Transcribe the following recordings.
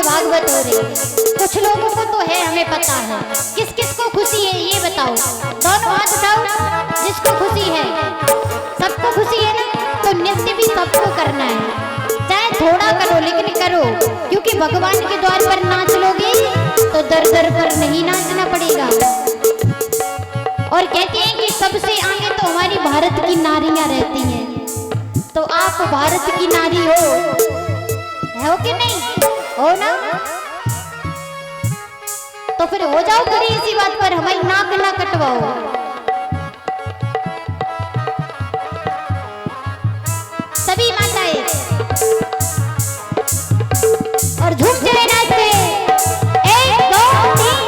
में भागवत हो रही है। कुछ लोगों को तो है, हमें पता है। किस किस को खुशी है ये बताओ, दोनों हाथ उठाओ। जिसको खुशी है, सबको खुशी है ना, तो नृत्य भी सबको करना है। चाहे थोड़ा करो लेकिन करो, क्योंकि भगवान के द्वार पर नाच लोगे तो दर दर पर नहीं नाचना पड़ेगा। और कहते हैं कि सबसे आगे तो हमारी भारत की नारियां रहती हैं। तो आप भारत की नारी हो कि नहीं हो ना? तो फिर हो जाओ खड़ी इसी बात पर, हमारी नाक ना कटवाओ। सभी माताएं और झूम चले नाचते। 1 2 3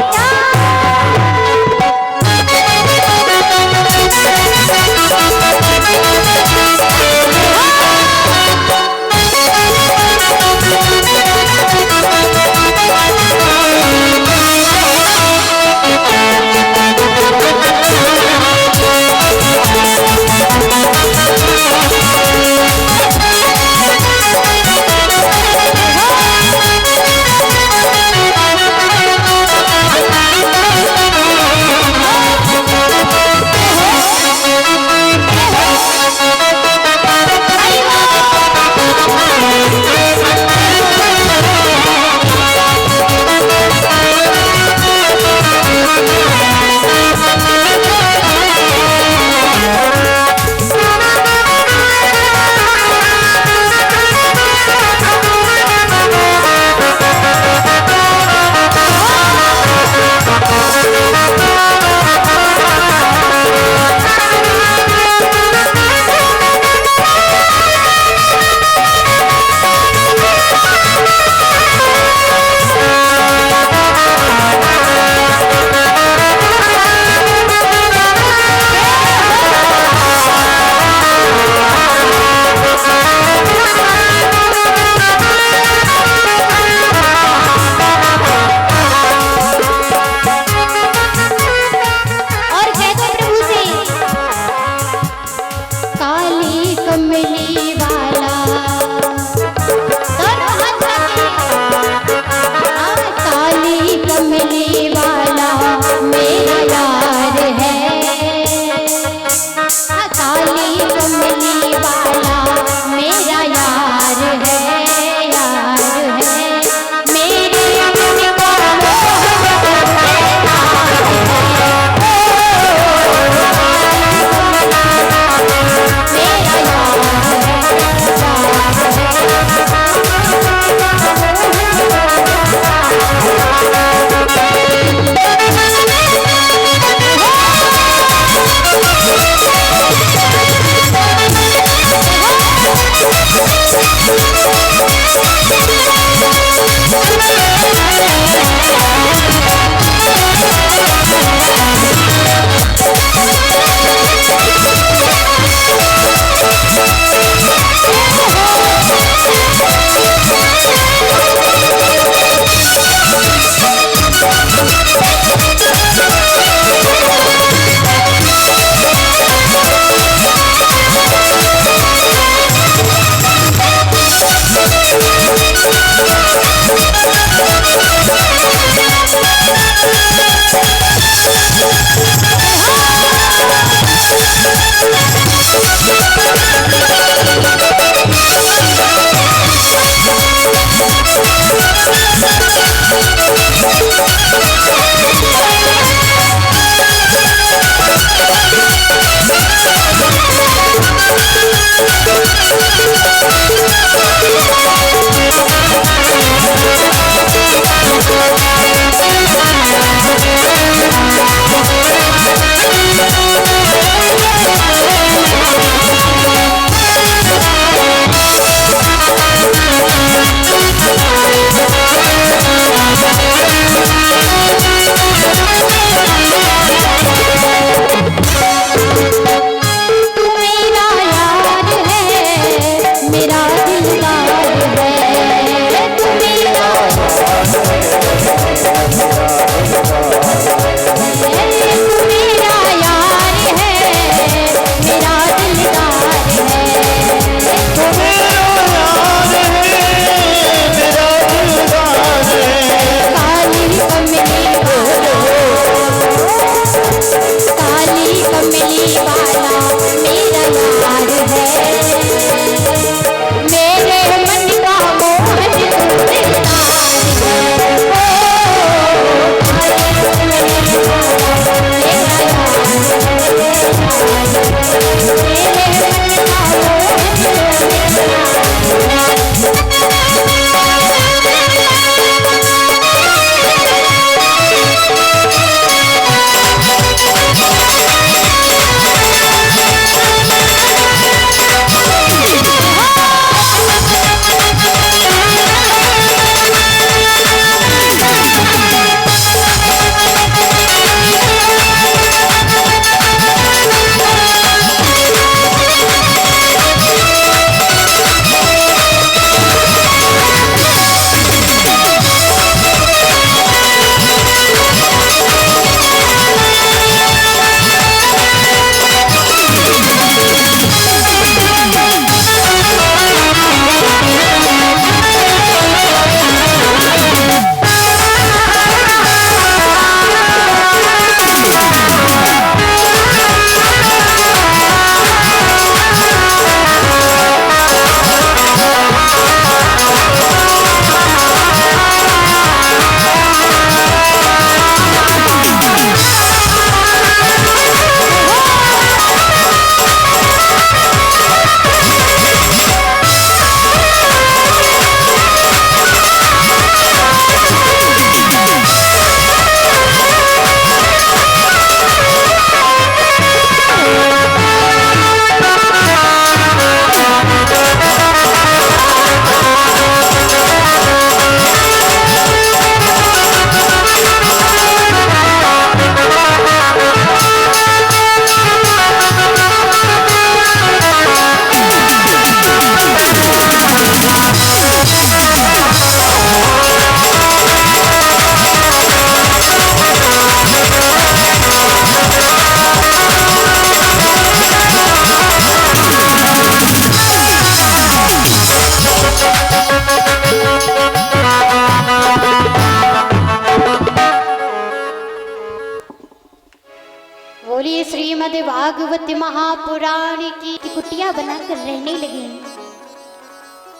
श्रीमद् भागवत महापुराण की कुटिया बनाकर रहने लगी।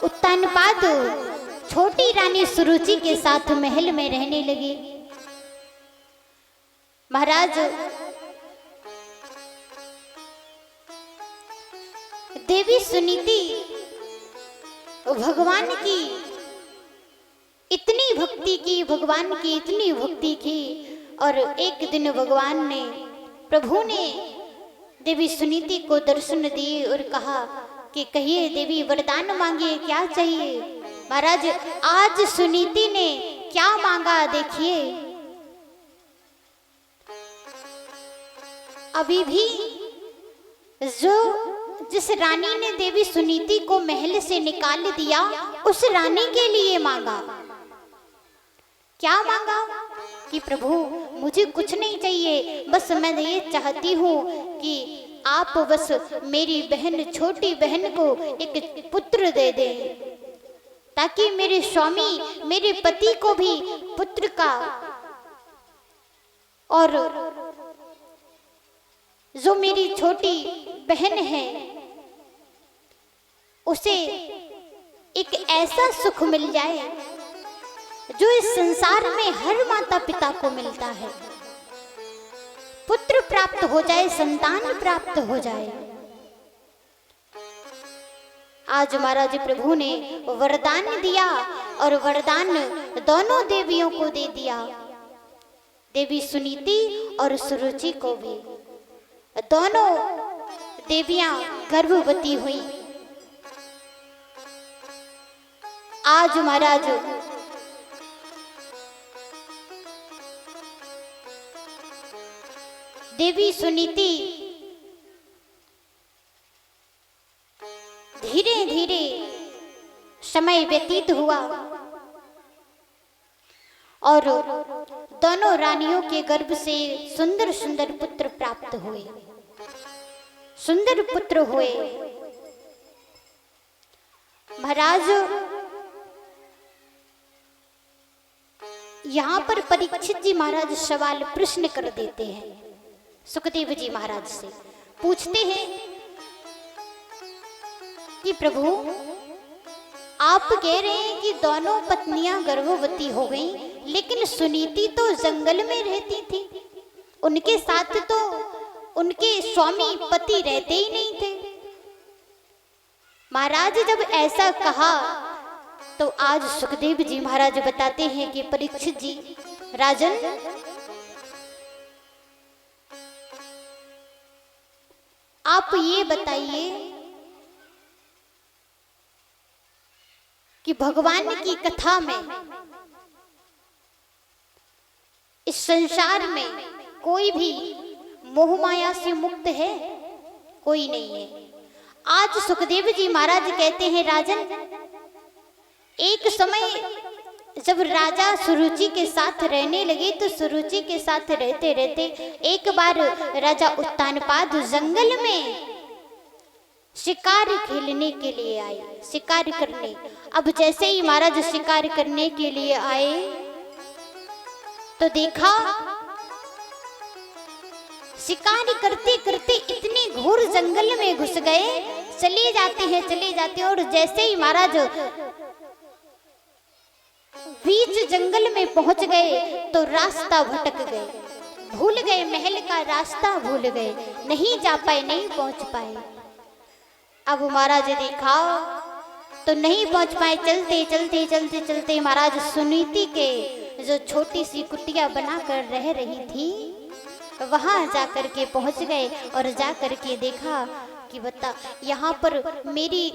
उत्तानपाद छोटी रानी सुरुचि के साथ महल में रहने लगे। महाराज देवी सुनीति भगवान की इतनी भक्ति की, भगवान की इतनी भक्ति की, और एक दिन भगवान ने, प्रभु ने देवी सुनीति को दर्शन दिए और कहा कि कहिए देवी वरदान मांगिए, क्या चाहिए। महाराज आज सुनीति ने क्या मांगा देखिए। अभी भी जिस रानी ने देवी सुनीति को महल से निकाल दिया, उस रानी के लिए मांगा। क्या मांगा कि प्रभु मुझे कुछ नहीं चाहिए, बस मैं ये चाहती हूँ कि आप बस मेरी बहन, छोटी बहन को एक पुत्र दे दें, ताकि मेरे स्वामी, मेरे पति को भी पुत्र का, और जो मेरी छोटी बहन है उसे एक ऐसा सुख मिल जाए जो इस संसार में हर माता पिता को मिलता है। पुत्र प्राप्त हो जाए, संतान प्राप्त हो जाए। आज महाराज प्रभु ने वरदान दिया और वरदान दोनों देवियों को दे दिया, देवी सुनीति और सुरुचि को भी। दोनों देवियां गर्भवती हुई। आज महाराज देवी सुनीति धीरे धीरे समय व्यतीत हुआ और दोनों रानियों के गर्भ से सुंदर सुंदर पुत्र प्राप्त हुए, सुंदर पुत्र हुए। महाराज यहाँ पर परीक्षित जी महाराज सवाल प्रश्न कर देते हैं। सुखदेव जी महाराज से पूछते हैं कि प्रभु आप कह रहे हैं कि दोनों पत्नियां गर्भवती हो गईं, लेकिन सुनीति तो जंगल में रहती थी, उनके साथ तो उनके स्वामी पति रहते ही नहीं थे। महाराज जब ऐसा कहा तो आज सुखदेव जी महाराज बताते हैं कि परीक्षित जी, राजन आप ये बताइए कि भगवान की कथा में इस संसार में कोई भी मोह माया से मुक्त है? कोई नहीं है। आज सुखदेव जी महाराज कहते हैं, राजन एक समय जब राजा सुरुचि के साथ रहने लगे तो सुरुचि के साथ रहते रहते एक बार राजा उत्तानपाद जंगल में शिकार खेलने के लिए आए, शिकार करने। अब जैसे ही महाराज शिकार करने के लिए आए तो देखा शिकार करते करते इतने घोर जंगल में घुस गए, चले जाते हैं और जैसे ही महाराज बीच जंगल में पहुंच गए तो रास्ता भटक गए, भूल गए, महल का रास्ता भूल गए, नहीं जा पाए, नहीं पहुंच पाए। अब महाराज देखा तो नहीं पहुंच पाए, चलते महाराज सुनीति के जो छोटी सी कुटिया बनाकर रह रही थी वहां जाकर के पहुंच गए और जाकर के देखा कि बता यहाँ पर मेरी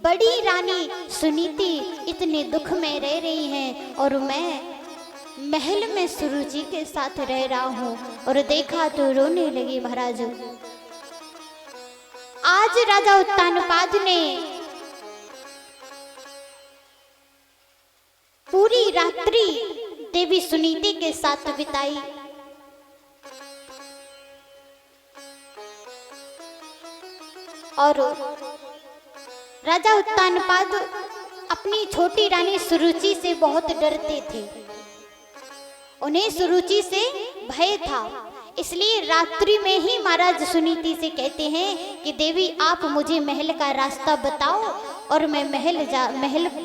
बड़ी रानी सुनीति इतने दुख में रह रही हैं और मैं महल में सुरुचि के साथ रह रहा हूँ। और देखा तो रोने लगी महाराज। आज राजा उत्तानपाद ने पूरी रात्रि देवी सुनीति के साथ बिताई। और राजा उत्तानपाद अपनी छोटी रानी सुरुचि से बहुत डरते थे, उन्हें सुरुचि से भय था। इसलिए रात्रि में ही महाराज सुनीति से कहते हैं कि देवी आप मुझे महल का रास्ता बताओ और मैं महल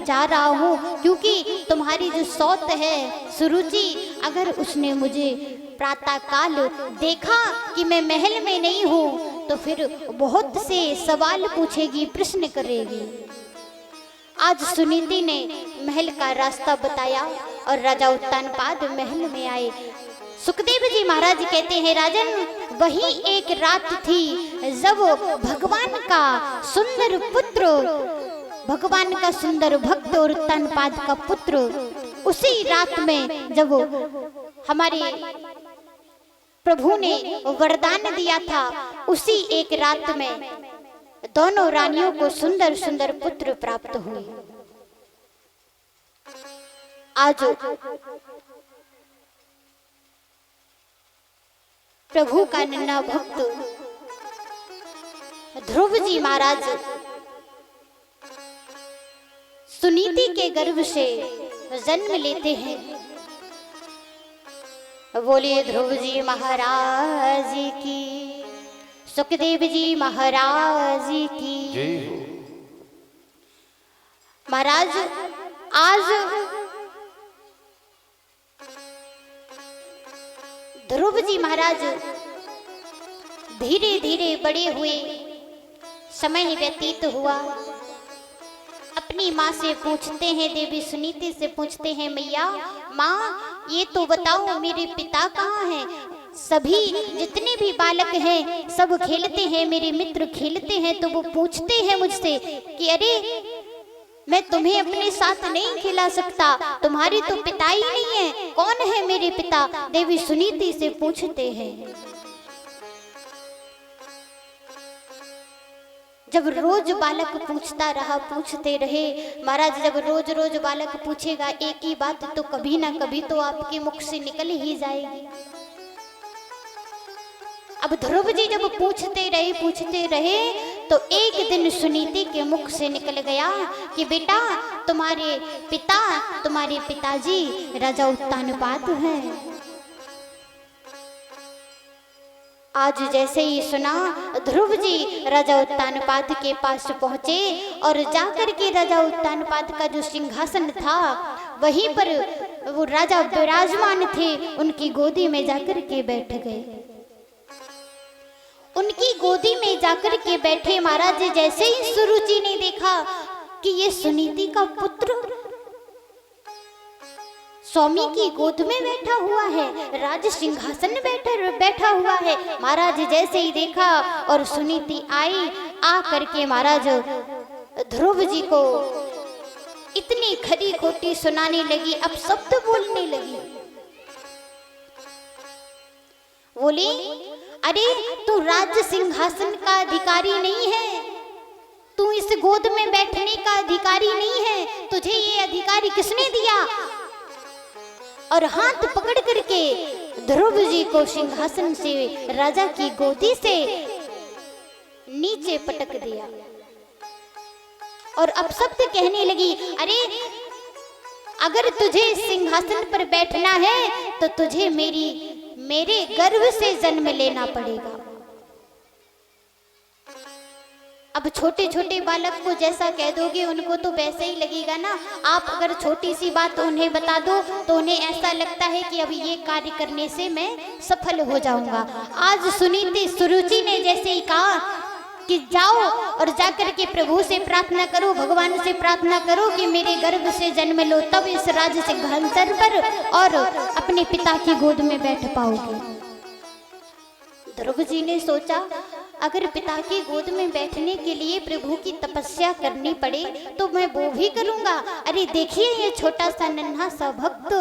जा रहा हूँ, क्योंकि तुम्हारी जो सौत है सुरुचि, अगर उसने मुझे प्रातः काल देखा कि मैं महल में नहीं हूँ तो फिर बहुत से सवाल पूछेगी, प्रश्न करेगी। आज सुनीति ने महल का रास्ता बताया और राजा उत्तानपाद महल में आए। सुखदेव जी महाराज कहते हैं राजन, वही एक रात थी जब भगवान का सुंदर पुत्र, भगवान का सुंदर भक्त और उत्तानपाद का पुत्र, उसी रात में जब हमारे प्रभु ने वरदान दिया था, उसी एक रात में दोनों रानियों को सुंदर सुंदर पुत्र प्राप्त हुए। आज प्रभु का नन्हा भक्त ध्रुव जी महाराज सुनीति के गर्भ से जन्म लेते हैं। बोलिए ध्रुव जी महाराज की, सुखदेव जी महाराज की। महाराज आज ध्रुव जी महाराज धीरे धीरे बड़े हुए, समय व्यतीत हुआ। अपनी माँ से पूछते हैं, देवी सुनीति से पूछते हैं, मैया माँ ये तो बताओ मेरे पिता कहाँ हैं? सभी जितने भी बालक हैं सब खेलते हैं, मेरे मित्र खेलते हैं, तो वो पूछते हैं मुझसे कि अरे मैं तुम्हें अपने साथ नहीं खिला सकता, तुम्हारे तो पिता ही नहीं है, कौन है मेरे पिता? देवी सुनीति से पूछते हैं। जब रोज बालक पूछता रहा, पूछते रहे महाराज, जब रोज रोज बालक पूछेगा एक ही बात तो कभी ना कभी तो आपके मुख से निकल ही जाएगी। अब ध्रुव जी जब पूछते रहे तो एक दिन सुनीति के मुख से निकल गया कि बेटा तुम्हारे पिताजी राजा उत्तानपाद हैं। आज जैसे ही सुना, ध्रुव जी राजा उत्तानपाद के पास पहुंचे और जाकर के राजा उत्तानपाद का जो सिंहासन था वहीं पर वो राजा विराजमान थे, उनकी गोदी में जाकर के बैठ गए। उनकी गोदी में जाकर के बैठे महाराज, जैसे ही सुरुचि ने देखा कि ये सुनीति का पुत्र स्वामी की गोद में बैठा हुआ है, राज सिंहासन बैठा हुआ है, महाराज जैसे ही देखा और सुनीति आई, आ करके महाराज ध्रुव जी को इतनी खरी खोटी सुनाने लगी, अब शब्द बोलने लगी। बोली अरे तू राज्य सिंहासन का अधिकारी नहीं है, तू इस गोद में बैठने का अधिकारी नहीं है, तुझे ये अधिकारी किसने दिया? और हाथ पकड़ करके ध्रुव जी को सिंहासन से, राजा की गोदी से नीचे पटक दिया और अब शब्द कहने लगी, अरे अगर तुझे सिंहासन पर बैठना है तो तुझे मेरे गर्भ से जन्म लेना पड़ेगा। अब छोटे छोटे बालक को जैसा कह दोगे उनको तो वैसे ही लगेगा ना। आप अगर छोटी सी बात उन्हें बता दो तो उन्हें ऐसा लगता है कि अभी ये कार्य करने से मैं सफल हो जाऊंगा। आज सुनीति सुरुचि ने जैसे ही कहा कि जाओ और जाकर के प्रभु से प्रार्थना करो, भगवान से प्रार्थना करो कि मेरे गर्भ से जन्म लो, तब इस राज सिंहासन पर और अपने पिता की गोद में बैठ पाओगे। ध्रुव जी ने सोचा अगर पिता की गोद में बैठने के लिए प्रभु की तपस्या करनी पड़े तो मैं वो भी करूंगा। अरे देखिए ये छोटा सा नन्हा सा भक्त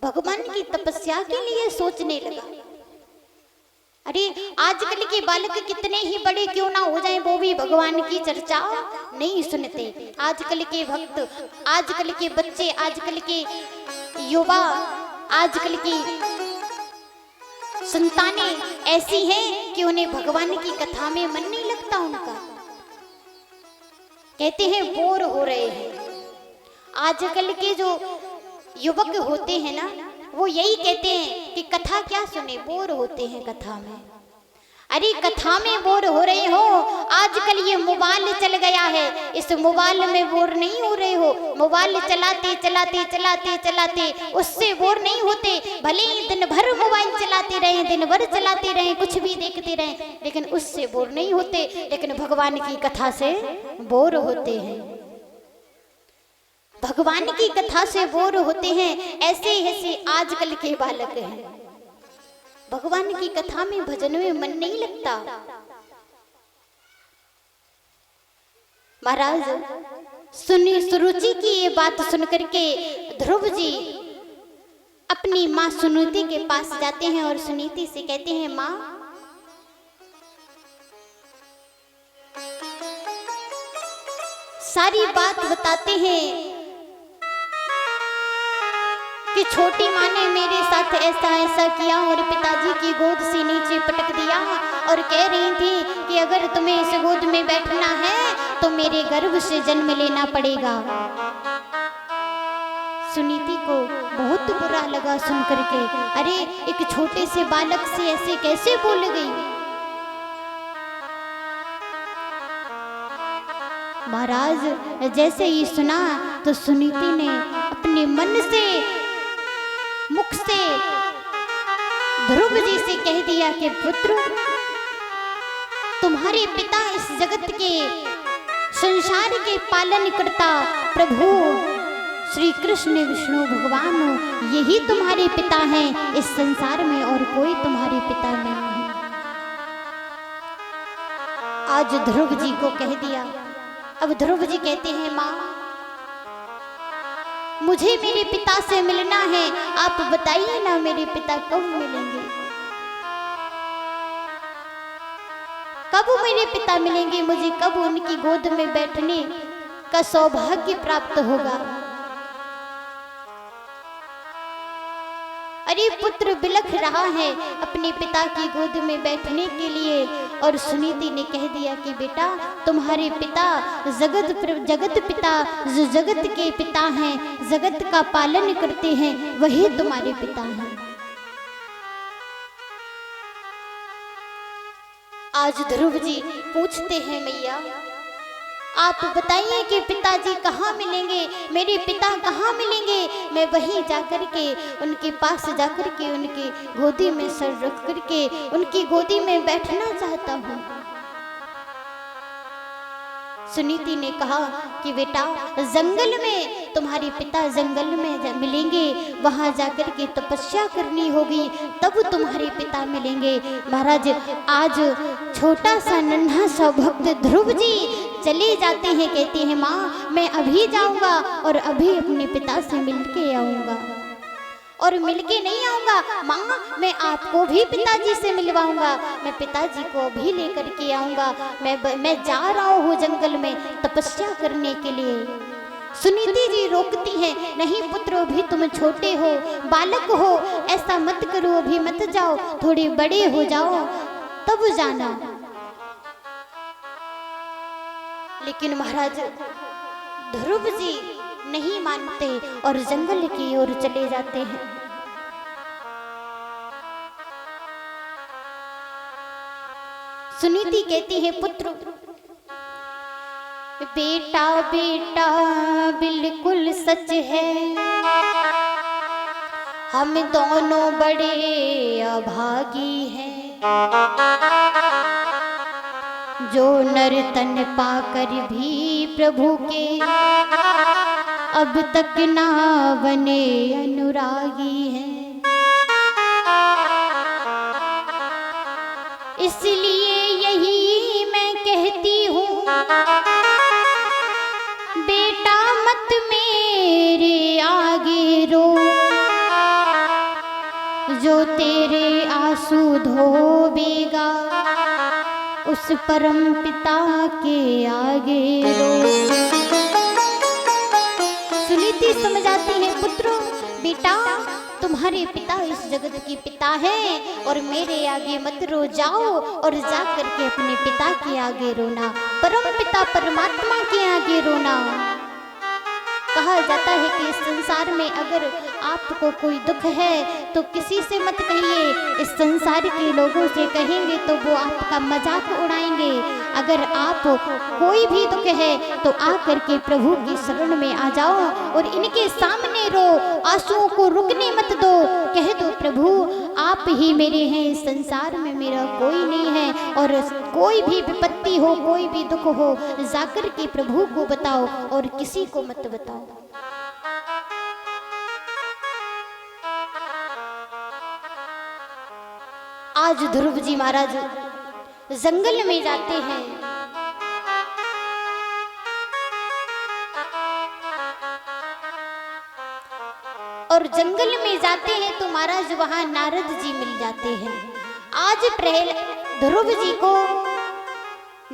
भगवान की तपस्या के लिए सोचने लगा। अरे आजकल के बालक कितने ही बड़े क्यों ना हो जाएं, वो भी भगवान की चर्चा नहीं सुनते। आजकल के भक्त, आजकल के बच्चे, आजकल के युवा, आजकल की संतानें ऐसी हैं कि उन्हें भगवान की कथा में मन नहीं लगता उनका। कहते हैं बोर हो रहे हैं। आजकल के जो युवक होते हैं ना, वो यही कहते हैं कि कथा क्या सुने, बोर होते हैं कथा में। अरे कथा में बोर हो रहे हो, आजकल ये मोबाइल चल गया है, इस मोबाइल में बोर नहीं हो रहे हो। मोबाइल चलाते चलाते चलाते चलाते उससे बोर नहीं होते, भले ही दिन भर मोबाइल चलाते रहे, दिन भर चलाते रहे, कुछ भी देखते रहे, लेकिन उससे बोर नहीं होते। लेकिन भगवान की कथा से बोर होते हैं, भगवान की कथा से बोर होते हैं। ऐसे ऐसे आजकल के बालक हैं, भगवान की कथा में भजन में मन नहीं लगता। महाराज सुरुचि की ये बात सुनकर के ध्रुव जी अपनी माँ सुनीति के पास जाते हैं और सुनीति से कहते हैं, माँ सारी बात बताते हैं कि छोटी माँ ने मेरे साथ ऐसा ऐसा किया और पिताजी की गोद से नीचे पटक दिया और कह रही थी कि अगर तुम्हें इस गोद में बैठना है तो मेरे गर्भ से जन्म लेना पड़ेगा। सुनीति को बहुत बुरा लगा सुन करके, अरे एक छोटे से बालक से ऐसे कैसे बोल गई। महाराज जैसे ही सुना तो सुनीति ने अपने मन से मुख से ध्रुव जी से कह दिया कि पुत्र, तुम्हारे पिता इस जगत के संसार के पालन करता प्रभु श्री कृष्ण विष्णु भगवान, यही तुम्हारे पिता हैं इस संसार में, और कोई तुम्हारे पिता नहीं है। आज ध्रुव जी को कह दिया। अब ध्रुव जी कहते हैं, माँ मुझे मेरे पिता से मिलना है, आप बताइए ना मेरे पिता कब मिलेंगे, कब मेरे पिता मिलेंगे, मुझे कब उनकी गोद में बैठने का सौभाग्य प्राप्त होगा। अरे पुत्र बिलख रहा है अपने पिता की गोद में बैठने के लिए, और सुनीति ने कह दिया कि बेटा तुम्हारे पिता जगत पिता, जो जगत के पिता हैं, जगत का पालन करते हैं, वही तुम्हारे पिता हैं। आज ध्रुव जी पूछते हैं, मैया आप बताइए कि पिताजी कहाँ मिलेंगे, मेरे पिता कहाँ मिलेंगे, मैं वहीं जाकर के उनके पास जाकर के उनकी गोदी में सर रख करके उनकी गोदी में बैठना चाहता हूँ। सुनीति ने कहा कि बेटा जंगल में तुम्हारे पिता जंगल में मिलेंगे, वहां जाकर के तपस्या करनी होगी, तब तुम्हारे पिता मिलेंगे। महाराज आज छोटा सा नन्हा सा भक्त ध्रुव जी चले जाते हैं, कहते हैं माँ मैं अभी जाऊंगा और अभी अपने पिता से मिलके आऊंगा, और मिलके नहीं आऊंगा माँ, मैं आपको भी पिताजी से मिलवाऊंगा, मैं पिताजी को भी लेकर के आऊंगा, मैं जा रहा हूँ जंगल में तपस्या करने के लिए। सुनीति जी रोकती हैं, नहीं पुत्र अभी तुम छोटे हो, बालक हो, ऐसा मत करो, अभी मत जाओ, थोड़े बड़े हो जाओ तब जाना। लेकिन महाराज ध्रुव जी नहीं मानते और जंगल की ओर चले जाते हैं। सुनीति कहती है पुत्र बेटा बेटा बिल्कुल सच है, हम दोनों बड़े अभागी हैं, जो नर तन पाकर भी प्रभु के अब तक ना बने अनुरागी हैं। इसलिए यही मैं कहती हूँ बेटा मत मेरे आगे रो, जो तेरे आंसू धोबेगा उस परम पिता के आगे रो। सुनीति समझाती है पुत्रो बेटा तुम्हारे पिता इस जगत के पिता हैं और मेरे आगे मत रो, जाओ और जा करके अपने पिता के आगे रोना, परम पिता परमात्मा के आगे रोना। कहा जाता है कि इस संसार संसार में अगर आपको कोई दुख है तो किसी से मत कहिए, इस संसार के लोगों से कहेंगे तो वो आपका मजाक उड़ाएंगे। अगर आप कोई भी दुख है तो आ करके प्रभु की शरण में आ जाओ और इनके सामने रो, आंसुओं को रुकने मत दो। कह दो प्रभु आप ही मेरे हैं, इस संसार में मेरा कोई नहीं है, और कोई भी विपत्ति हो, कोई भी दुख हो, जाकर के प्रभु को बताओ और किसी को मत बताओ। आज ध्रुव जी महाराज जंगल में जाते हैं, और जंगल में जाते हैं तो महाराज वहां नारद जी मिल जाते हैं। आज ध्रुव जी को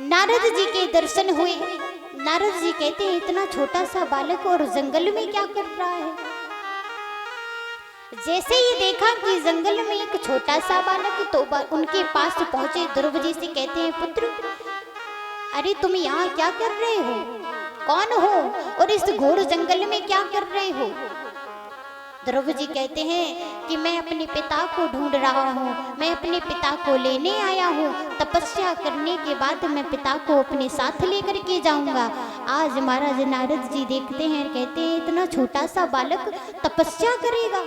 नारद जी के दर्शन हुए। नारद जी कहते हैं इतना छोटा सा बालक और जंगल में क्या कर रहा है। जैसे ही देखा कि जंगल में एक छोटा सा बालक, तो उनके पास पहुंचे, ध्रुव जी से कहते हैं पुत्र अरे तुम यहाँ क्या कर रहे हो, कौन हो और इस घोर जंगल में क्या कर रहे हो। ध्रुव जी कहते हैं कि मैं अपने पिता को ढूंढ रहा हूँ, मैं अपने पिता को लेने आया हूँ, तपस्या करने के बाद मैं पिता को अपने साथ लेकर के जाऊंगा। आज महाराज नारद जी देखते हैं, कहते हैं इतना छोटा सा बालक तपस्या करेगा।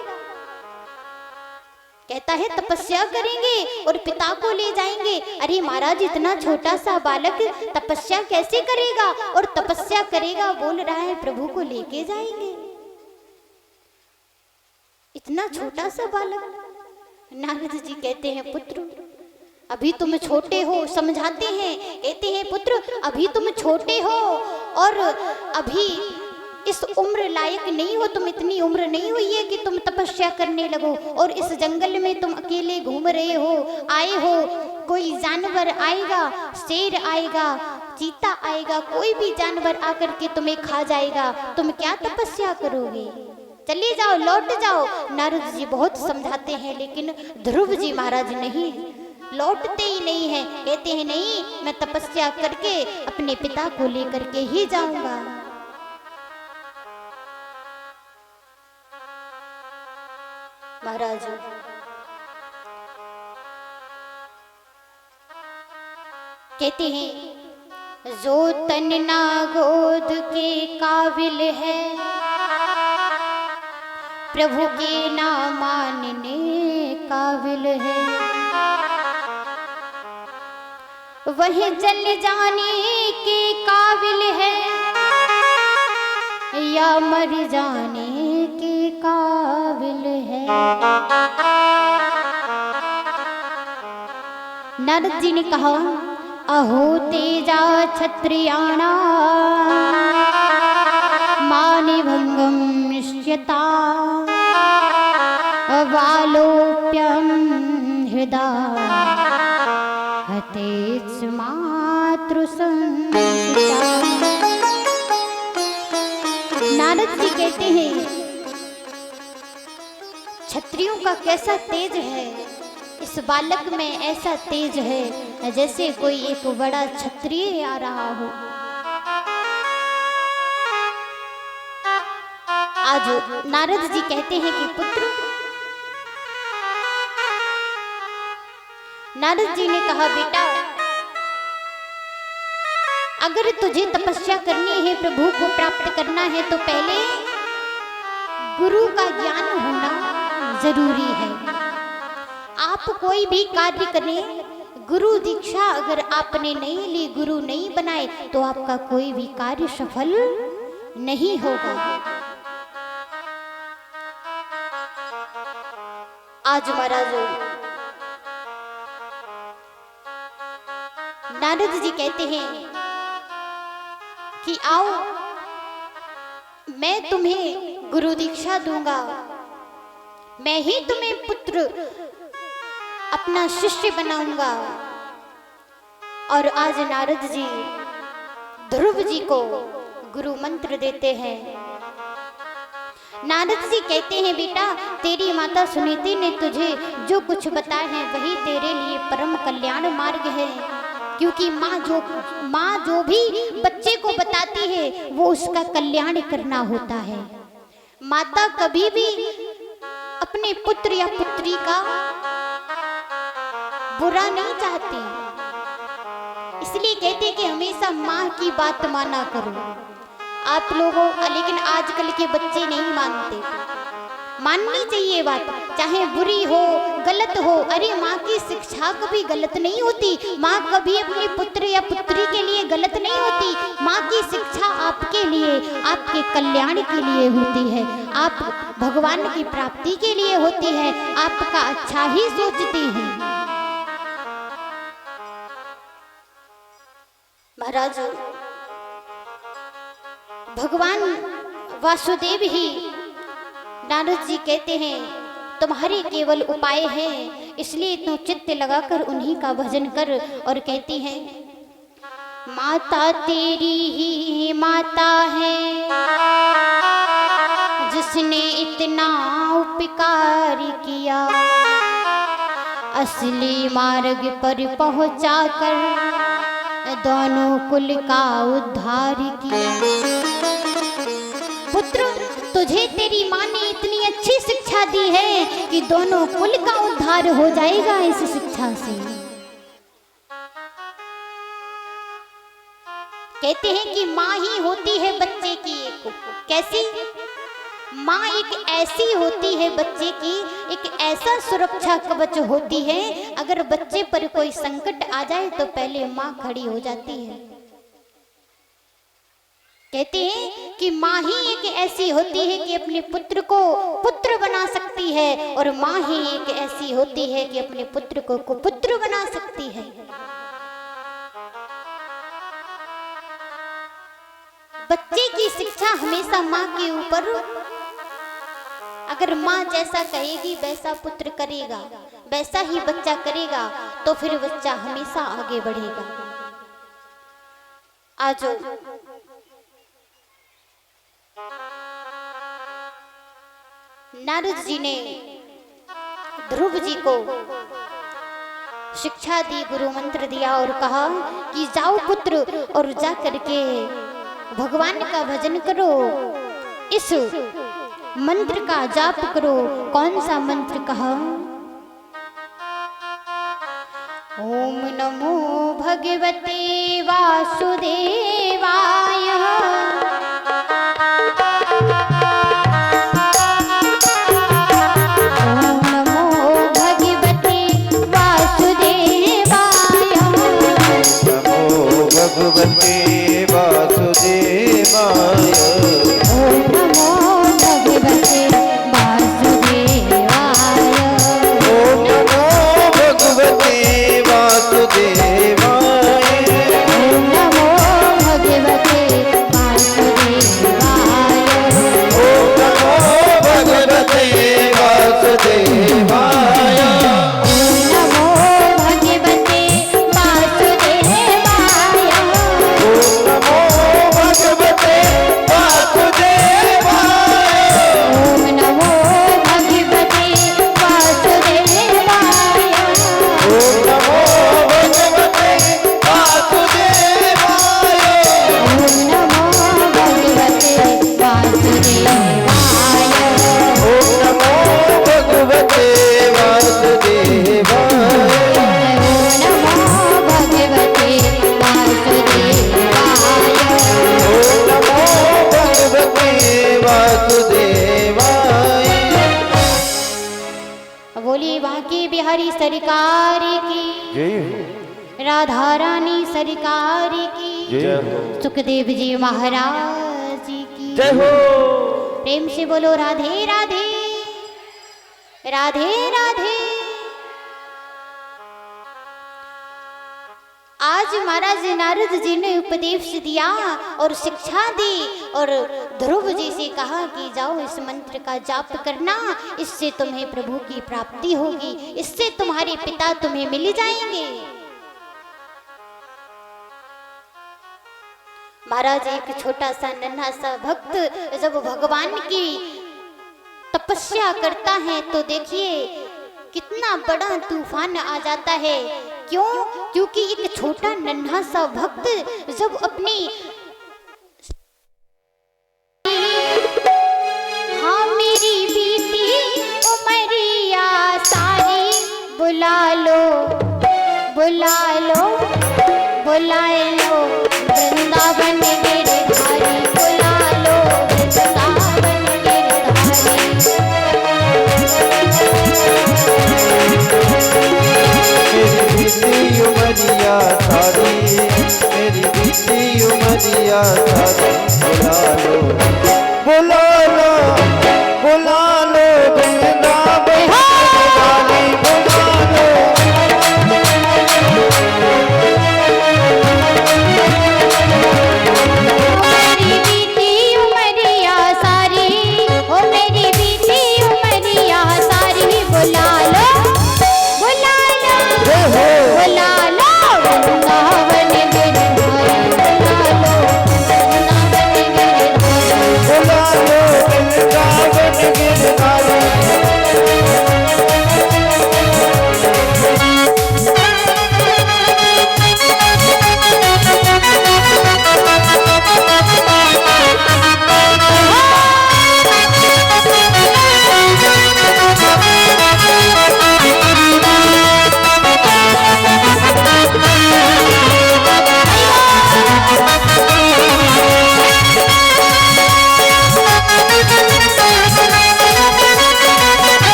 कहता है तपस्या करेंगे और पिता को ले जाएंगे। अरे महाराज इतना छोटा सा बालक तपस्या कैसे करेगा, और तपस्या करेगा बोल रहा है प्रभु को लेके जाएंगे। इतना छोटा सा बालक। नारद जी कहते हैं पुत्र अभी तुम छोटे हो, समझाते हैं, कहते हैं पुत्र अभी तुम छोटे हो और अभी इस उम्र लायक नहीं हो, तुम इतनी उम्र नहीं हुई है कि तुम तपस्या करने लगो, और इस जंगल में तुम अकेले घूम रहे हो, आए हो, कोई जानवर आएगा, शेर आएगा, चीता आएगा, कोई भी जानवर आकर के तुम्हें खा जाएगा, तुम क्या तपस्या करोगे, चले जाओ, लौट जाओ। नारद जी बहुत समझाते हैं, लेकिन ध्रुव जी महाराज नहीं, लौटते ही नहीं है। कहते हैं नहीं, मैं तपस्या करके अपने पिता को लेकर के ही जाऊंगा। महाराज कहते हैं जो तन ना गोद के काबिल है, प्रभु के ना मानने काबिल है, वह जल जाने के काबिल है या मर जाने के काबिल है। नारद जी ने कहा अहो तेजा क्षत्रियाणा मानि भंगम निश्चिता वालोप्यम हृदय हतेच मातृ संस्था। नारद जी कहते हैं क्षत्रियों का कैसा तेज है, इस बालक में ऐसा तेज है जैसे कोई एक बड़ा क्षत्रिय आ रहा हो। आज नारद जी कहते हैं कि पुत्र, नारद जी ने कहा बेटा अगर तुझे तपस्या करनी है, प्रभु को प्राप्त करना है, तो पहले गुरु का ज्ञान होना जरूरी है। आप कोई भी कार्य करें, गुरु दीक्षा अगर आपने नहीं ली, गुरु नहीं बनाए, तो आपका कोई भी कार्य सफल नहीं होगा। आज महाराज नारद जी कहते हैं कि आओ मैं तुम्हें गुरु दीक्षा दूंगा, मैं ही तुम्हें पुत्र अपना शिष्य बनाऊंगा। और आज नारद जी ध्रुव जी को गुरु मंत्र देते हैं। नारद जी कहते हैं बेटा तेरी माता सुनीति ने तुझे जो कुछ बताया है वही तेरे लिए परम कल्याण मार्ग है, क्योंकि माँ जो भी बच्चे को बताती है वो उसका कल्याण करना होता है। माता कभी भी अपने पुत्र या पुत्री का बुरा नहीं चाहती, इसलिए कहते कि हमेशा माँ की बात माना करो। आप लोगों, लेकिन आजकल के बच्चे नहीं मानते। माननी चाहिए बात, चाहे बुरी हो, गलत हो। अरे माँ की शिक्षा कभी गलत नहीं होती, माँ कभी अपने पुत्र या पुत्री के लिए गलत नहीं होती। माँ की शिक्षा आपके लिए, आपके कल्याण के लिए होती है, आप भगवान की प्राप्ति के लिए होती है, आपका अच्छा ही सोचती है। महाराज, भगवान वासुदेव ही नारद जी कहते हैं तुम्हारे केवल उपाय हैं, इसलिए तू चित्त लगाकर उन्हीं का भजन कर। और कहती हैं माता तेरी ही माता है, जिसने इतना उपकार किया, असली मार्ग पर पहुंचाकर दोनों कुल का उद्धार किया। पुत्र, तुझे तेरी माँ ने इतनी अच्छी शिक्षा दी है कि दोनों कुल का उद्धार हो जाएगा इस शिक्षा से। कहते हैं कि माँ ही होती है बच्चे की एक, कैसी माँ एक ऐसी होती है बच्चे की, एक ऐसा सुरक्षा कवच होती है, अगर बच्चे पर कोई संकट आ जाए तो पहले माँ खड़ी हो जाती है। कहते हैं कि माँ ही एक ऐसी होती है कि अपने पुत्र को पुत्र बना सकती है, और माँ ही एक ऐसी होती है कि अपने पुत्र को कुपुत्र बना सकती है। बच्चे की शिक्षा हमेशा माँ के ऊपर, अगर माँ जैसा कहेगी वैसा पुत्र करेगा, वैसा ही बच्चा करेगा, तो फिर बच्चा हमेशा आगे बढ़ेगा। आज नारद जी ने ध्रुव जी को शिक्षा दी, गुरु मंत्र दिया और कहा कि जाओ पुत्र और जा करके भगवान का भजन करो, इस मंत्र का जाप करो। कौन सा मंत्र कहा? ओम नमो भगवते वासुदेवाय, ओम नमो भगवते वासुदेवाय, नमो भगवते वासुदेवाय, ओम नमो भगवते वासुदेवाय, ओम नमो भगवते वासुदेवाय, ओम नमो भगवते वासुदेवाय, ओम नमो भगवते वासुदेवाय, ओम नमो भगवते वासुदेवाय, ओम नमो भगवते वासुदेवाय, ओम नमो भगवते वासुदेवाय, ओम नमो भगवते वासुदेवाय, ओम नमो भगवते वासुदेवाय, ओम नमो भगवते वासुदेवाय, ओम नमो भगवते वासुदेवाय। ओम नमो भगवते वासुदेवाय। बोली बांके बिहारी सरकार की, जय हो, राधा रानी सरकार की, जय हो, सुखदेव जी महाराज की जय हो। प्रेम से बोलो राधे राधे, राधे राधे। आज महाराज नारद जी ने उपदेश दिया और शिक्षा दी, और ध्रुव जी से कहा कि जाओ इस मंत्र का जाप करना, इससे तुम्हें प्रभु की प्राप्ति होगी, इससे तुम्हारे पिता तुम्हें मिल जाएंगे। महाराज एक छोटा सा नन्हा सा भक्त जब भगवान की तपस्या करता है तो देखिए कितना बड़ा तूफान आ जाता है। क्यों? क्योंकि एक छोटा नन्हा सा भक्त जब अपनी हाँ बुला लो बुला लो बुला लो वृंदावन गिरधारी बुला लो वृंदावन गिरधारी। मेरी बीती उमरिया सारी, मेरी बीती उमरिया सारी, बुला लो बुला लो वृंदावन गिरधारी, बुला लो। मेरी बीती उमरिया सारी, ओ मेरी बीती उमरिया सारी, बुला लो बुला लो बुला लो वृंदावन गिरधारी, बुला लो वृंदावन गिरधारी। बुला लो वृंदावन गिरधारी।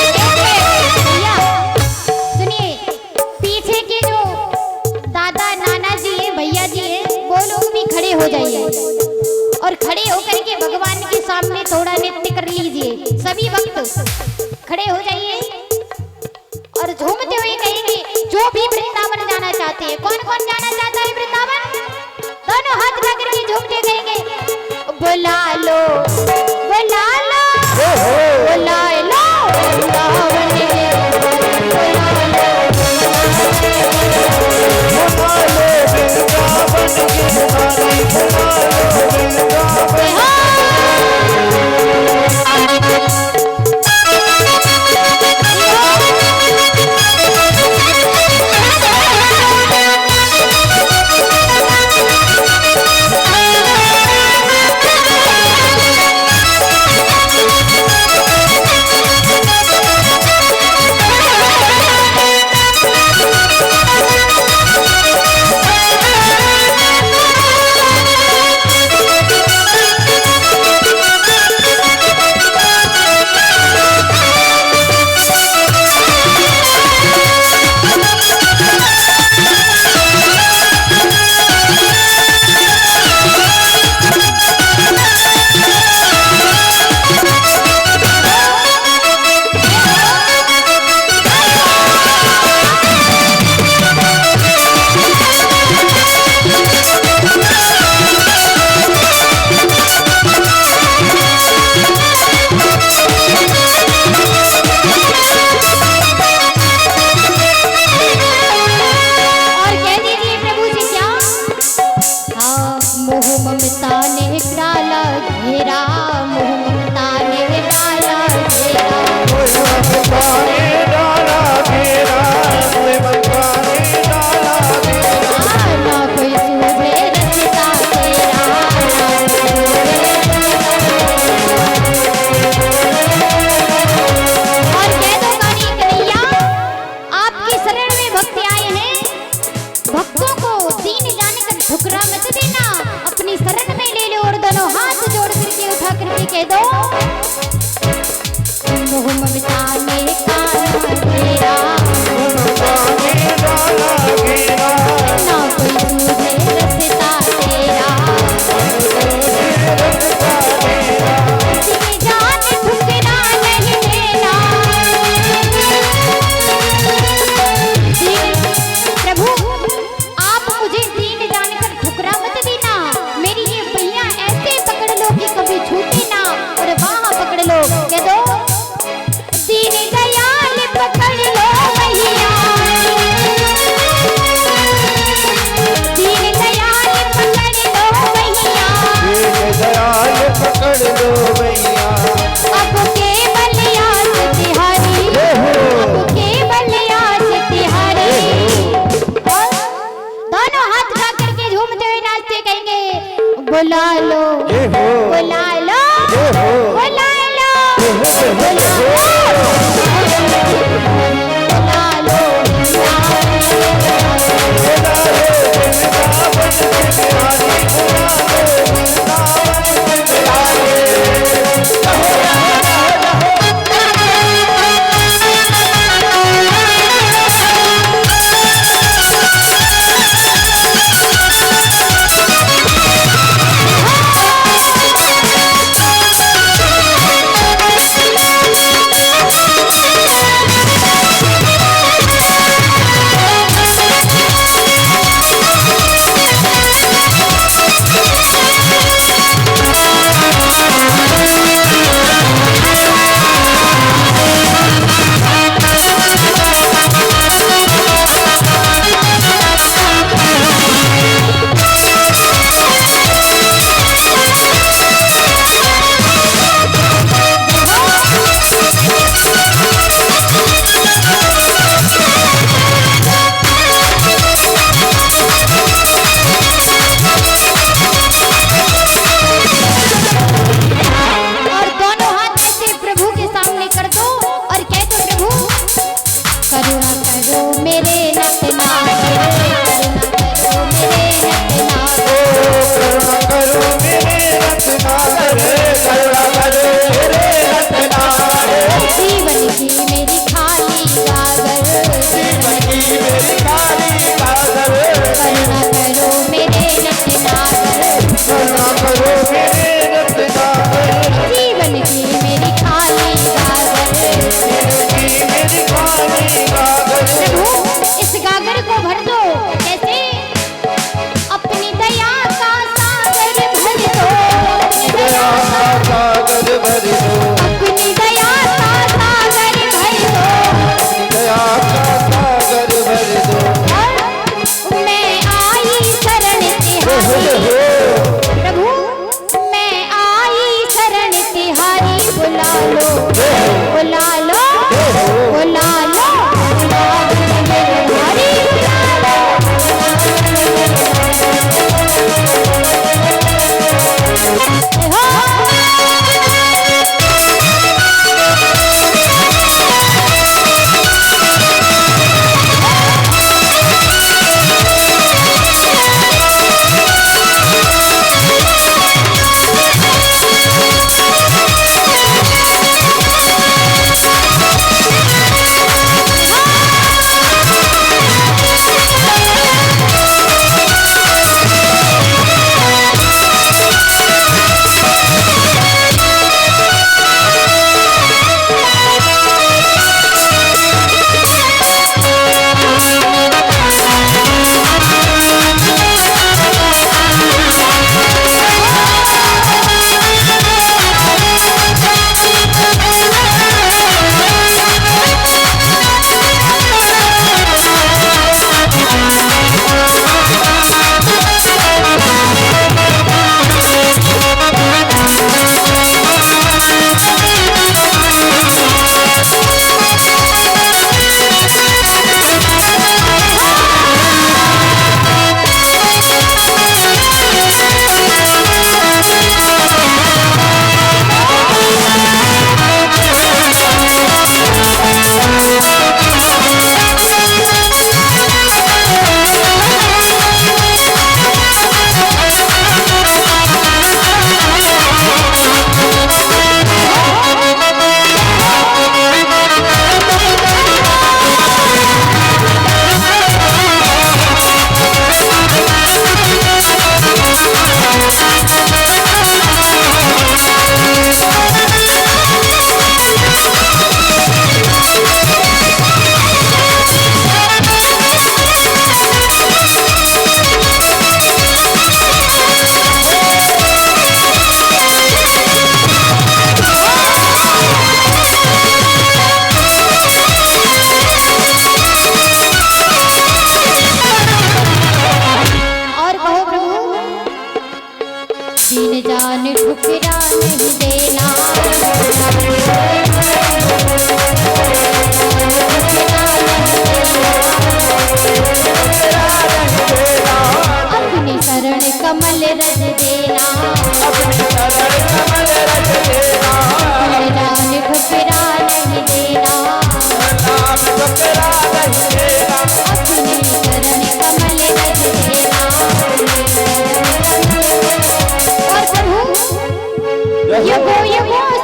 भैया, सुनिए, पीछे के जो दादा नाना जी हैं, भैया जी हैं, वो लोग भी खड़े हो जाइए और खड़े होकर के भगवान के सामने थोड़ा नृत्य कर लीजिए। सभी भक्त खड़े हो जाइए और झूमते हुए कहेंगे जो भी वृंदावन जाना चाहते हैं। कौन कौन जाना चाहता है वृंदावन? दोनों हाथ उठा करके झूमते कहेंगे बुला लो बुला लो बुला लो वृंदावन गिरधारी, बुला लो बुला लो वृंदावन गिरधारी, बुला लो वृंदावन। और कह दीजिए प्रभु जी क्या? हाँ, मोह ममता ने डाला घेरा, मोह ममता ने डाला घेरा। ममताने डाला घेरा, ममताने डाला घेरा। ना कोई सूझे रचता तेरा, ना कोई सूझे रचता तेरा। और कह दो कानी कन्हैया, आपकी शरण में भक्त आए हैं, भक्तों को दीन जानकर ठुकरा मत देना, अपनी शरण में ले लो और दोनों हाथ जोड़ करके उठा करके कह दो मोह ममता ने काला घेरा, ममताने डाला घेरा। ना कोई सूझे रचता तेरा। दीन जान ठुकरा नहीं देना। प्रभु आप मुझे दीन जानकर ठुकरा मत देना, मेरी ये पहिया ऐसे पकड़ लो कि कभी छूटे ना, और वहां पकड़ लो कह दो दीन दयाल पकड़ लो भैया, दीन दयाल पकड़ लो भैया। दीन दयाल पकड़ लो भैया। अब केवल आस तिहारी, अब केवल आस तिहारी। दोनों हाथ उठा करके झूमते हुए नाचते कहेंगे बुला लो ये हो बुला लो ये हो बुला लो बुला लो बुला लो बुला लो हरी दीन जान ठुकरा नहीं देना अपनी शरण कमल रज देना दीन जान ठुकरा नहीं देना अपनी शरण कमल रज देना और प्रभु ये वो